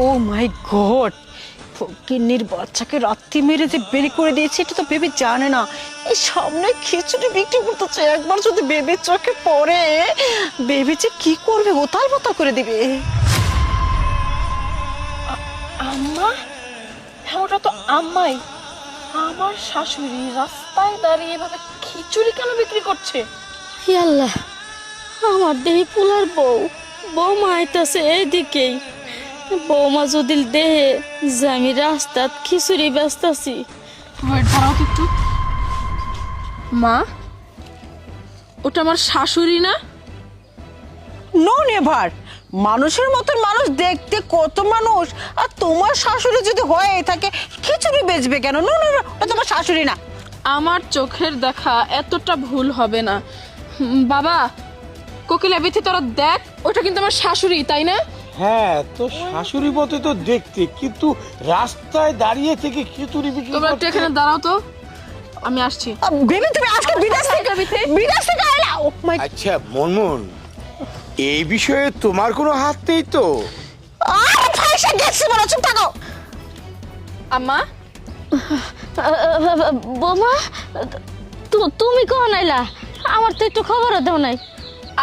ও মাই god, ফকিন্নির বাচ্চাকে রাত্রি মেরে যে বের করে দিয়েছে এটা তো বেবি জানে না। এই সামনে খিচুড়ি বিক্রি করতেছে, একবার যদি বেবির চোখে পড়ে বেবি যে কি করবে, ওতাল বোতাল করে দিবে। আম্মা? হ্যাঁ, ওটা তো আম্মাই। আমার শাশুড়ি রাস্তায় দাঁড়িয়ে এভাবে খিচুড়ি কেন বিক্রি করছে? আল্লাহ, আমার দেহে পোলার বৌমা আইতাছে এইদিকেই। বৌমা যদি দেহে যে আমি রাস্তাত খিচুড়ি বেচতাছি। ওয়েট, দাঁড়াও তো একটু। মা, ওটা আমার শাশুড়ি না? নো নেভার, মানুষের মতন মানুষ দেখতে কত মানুষ, আর তোমার শাশুড়ি যদি হয়ে থাকে খিচুড়ি বেচবে কেন? নো নো নো, ওটা তোমার শাশুড়ি না। আমার চোখের দেখা এতটা ভুল হবে না। বাবা, কোকিলা বিথি, তোরা দেখ, ওটা কিন্তু আমার শাশুড়ি, তাই না? হ্যাঁ, তো শাশুড়ি মতো তো দেখতে, কিন্তু রাস্তায় দাঁড়িয়ে থেকে খিচুড়ি বিক্রি তোমরা একটু এখানে দাঁড়াও তো, আমি আসছি। বেবি তুমি আজকে বিদেশ থেকে এলা? ও মাই, আচ্ছা মনমন, এই বিষয়ে তোমার কোনো হাত নেই তো? আরে ফাইসা গেছে বলো, চুপ থাকো। আম্মা, বৌমা, তুমি কখন আইলা? আমার তো একটু খবরও দেও নাই।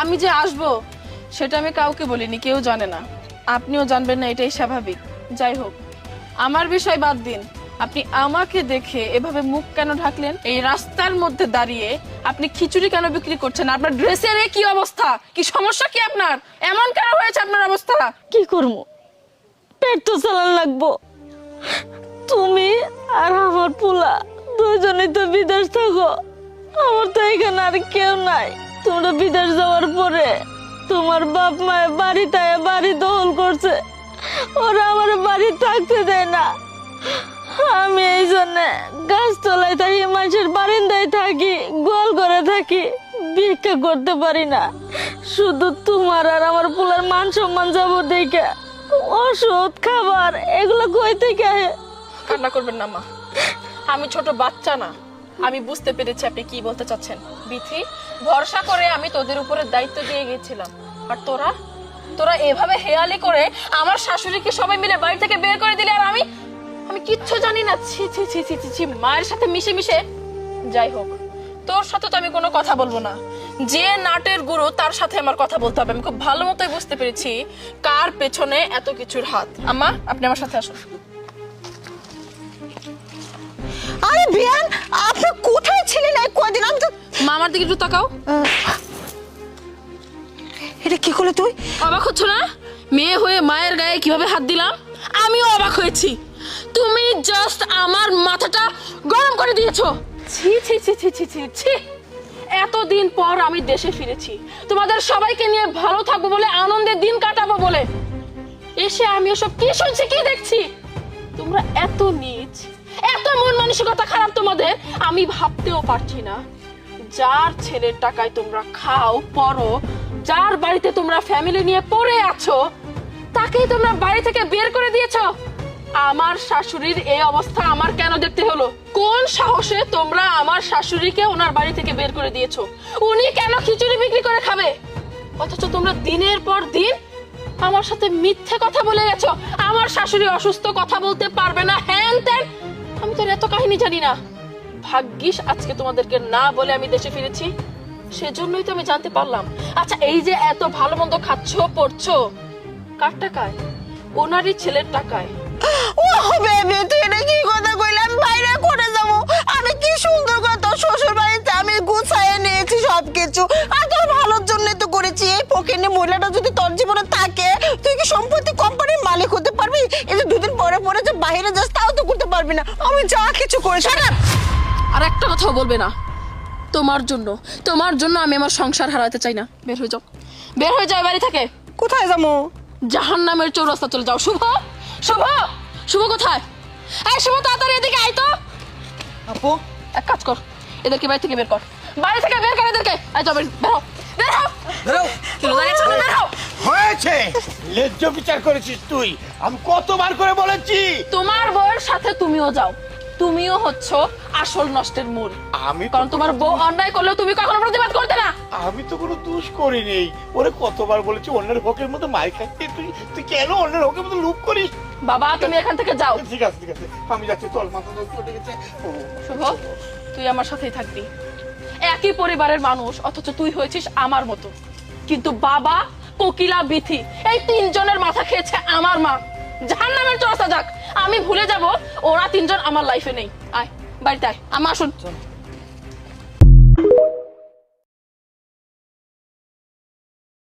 আমি যে আসবো সেটা আমি কাউকে বলিনি, কেউ জানে না, আপনিও জানবেন না, এটাই স্বাভাবিক। যাই হোক, আমার বিষয় বাদ দিন। আপনি আমাকে দেখে এভাবে মুখ কেন ঢাকলেন? এই রাস্তার মধ্যে দাঁড়িয়ে আপনি খিচুড়ি কেন বিক্রি করছেন? আপনার ড্রেসের কি অবস্থা? কি সমস্যা কি আপনার? এমন কেন হয়েছে আপনার অবস্থা? কি করবো, পেট তো চালান লাগবো। তুমি আর আমার পোলা দুজনেই তো বিদেশ থাকো, আমার তো এখানে আর কেউ নাই। তোমরা বিদেশ যাওয়ার পরে তোমার বাপ মায়ের বাড়ি দখল করছে, ওরা আমার বাড়ি থাকতে দেয় না। আমি এই জন্য গাছতলায় থাকি, মানুষের বারিন্দায় থাকি, গোয়াল ঘরে থাকি, ভিক্ষা করতে পারি না। শুধু তোমার আর আমার পোলার মান সম্মান যাবো দেখে ওষুধ খাবার এগুলো কই থেকে আহে? কান্না করবেন না মা, আমি ছোট বাচ্চা না। আমি বুঝতে পেরেছি আপনি কি বলতে চাচ্ছেন। বিথি, ভরসা করে আমি তোদের উপরে দায়িত্ব দিয়ে গেছিলাম, আর তোরা তোরা এভাবে হেয়ালি করে আমার শাশুড়িকে সবাই মিলে বাড়ি থেকে বের করে দিলে, আর আমি আমি কিচ্ছু জানি না। ছি ছি ছি ছি ছি ছি, মায়ের সাথে মিশে মিশে। যাই হোক, তোর সাথে তো আমি কোনো কথা বলবো না। যে নাটের গুরু তার সাথে আমার কথা বলতে হবে। আমি খুব ভালো মতোই বুঝতে পেরেছি কার পেছনে এত কিছুর হাত। আম্মা, আপনি আমার সাথে আসুন। আরে বিয়ান, আপনি কোথায় ছিলেন এই কয়দিন? আমি তো মা, আমার দিকে একটু তাকাও। এটা কি করলে তুই? অবাক হচ্ছ না? মেয়ে হয়ে মায়ের গায়ে কিভাবে হাত দিলাম? আমিও অবাক হয়েছি। তুমি জাস্ট আমার মাথাটা গরম করে দিয়েছো। ছি ছি ছি ছি ছি ছি ছি। এতদিন পর আমি দেশে ফিরেছি তোমাদের সবাইকে নিয়ে ভালো থাকবো বলে, আনন্দের দিন কাটাবো বলে, এসে আমি এসব কি শুনছি, কি দেখছি? তোমরা এত নীচ, এত মন মানসিকতা খারাপ তোমাদের, আমি ভাবতেও পারছি না। যার ছেলের টাকায় তোমরা খাও পরো, যার বাড়িতে তোমরা ফ্যামিলি নিয়ে পড়ে আছো, তাকেই তোমরা বাড়ি থেকে বের করে দিয়েছো। আমার শাশুড়ির এই অবস্থা আমার কেন দেখতে হলো? কোন সাহসে তোমরা আমার শাশুড়িকে ওনার বাড়ি থেকে বের করে দিয়েছো? উনি কেন খিচুড়ি বিক্রি করে খাবে? অথচ তোমরা দিনের পর দিন আমার সাথে মিথ্যে কথা বলে গেছো। আমার শাশুড়ি অসুস্থ, কথা বলতে পারবে না, হ্যান ত্যান। আমি তো এত কাহিনী জানি না। ভাগ্যিস আজকে তোমাদেরকে না বলে আমি দেশে ফিরেছি, সেজন্যই তো আমি জানতে পারলাম। আচ্ছা, এই যে এত ভালো মন্দ খাচ্ছো পড়ছো, কার টাকায়? ওনারই ছেলের টাকায়। ও বেবি, তুই এটা কি কথা কইলে? আমি বাইরে করে যাব? আমি কি সুন্দর করে তোর শ্বশুর বাড়িতে আমি গুছাইয়ে নিয়েছি সবকিছু, আর তোর ভালোর জন্য তো করেছি। এই পকেটে মহিলাটা যদি তোর জীবনে থাকে, তুই কি সম্পত্তি কোম্পানির মালিক হতে পারবি? এই যে দুদিন পরে পরে যে বাইরে যাস, তাও তো করতে পারবি না। আমি যা কিছু করেছি। আর একটা কথাও বলবে না। তোমার জন্য আমি আমার সংসার হারাতে চাই না। বের হয়ে যাও, বের হয়ে যাও বাড়ি থেকে। কোথায় যাবো? জাহান্নামের চৌরাস্তা চলে যাও। শুভ, শুভ, শুভ কোথায়? এই শুভ, তাড়াতাড়ি এদিকে আয় তো। আপু, এক কাজ কর, এদেরকে বাড়ি থেকে বের কর। বাড়ি থেকে বের কর এদেরকে। এই যাও, বের হও, বের হও, বের হও। চলো, দাঁড়িয়ে চলো, বের হও। হয়েছে, ন্যায্য বিচার করেছিস তুই। আমি কতবার করে বলেছি। তোমার বউয়ের সাথে তুমিও যাও। তুমিও হচ্ছ আসল নষ্টের মূল। কারণ তোমার বউ অন্যায় করলেও তুমি কখনো প্রতিবাদ করতে না। আমি তো কোনো দোষ করিনি। ওরে কতবার বলেছি অন্যের হকের মতো মার খাইতে, তুই কেন অন্যের হকের মতো লুপ করিস? বাবা তুমি এখান থেকে যাও। ঠিক আছে ঠিক আছে, আমি যাচ্ছি, তোর মাথা তো চলে গেছে। ও, শুভ, তুই আমার সাথেই থাকবি। একই পরিবারের মানুষ, অথচ তুই হয়েছিস আমার মতো। কিন্তু বাবা, কোকিলা, বিথি, এই তিনজনের মাথা খেয়েছে আমার মা। জাহান্নামের চর্চা যাক, আমি ভুলে যাব ওরা তিনজন আমার লাইফে নেই। আয় বাড়িতে আয়, আমার আসুন।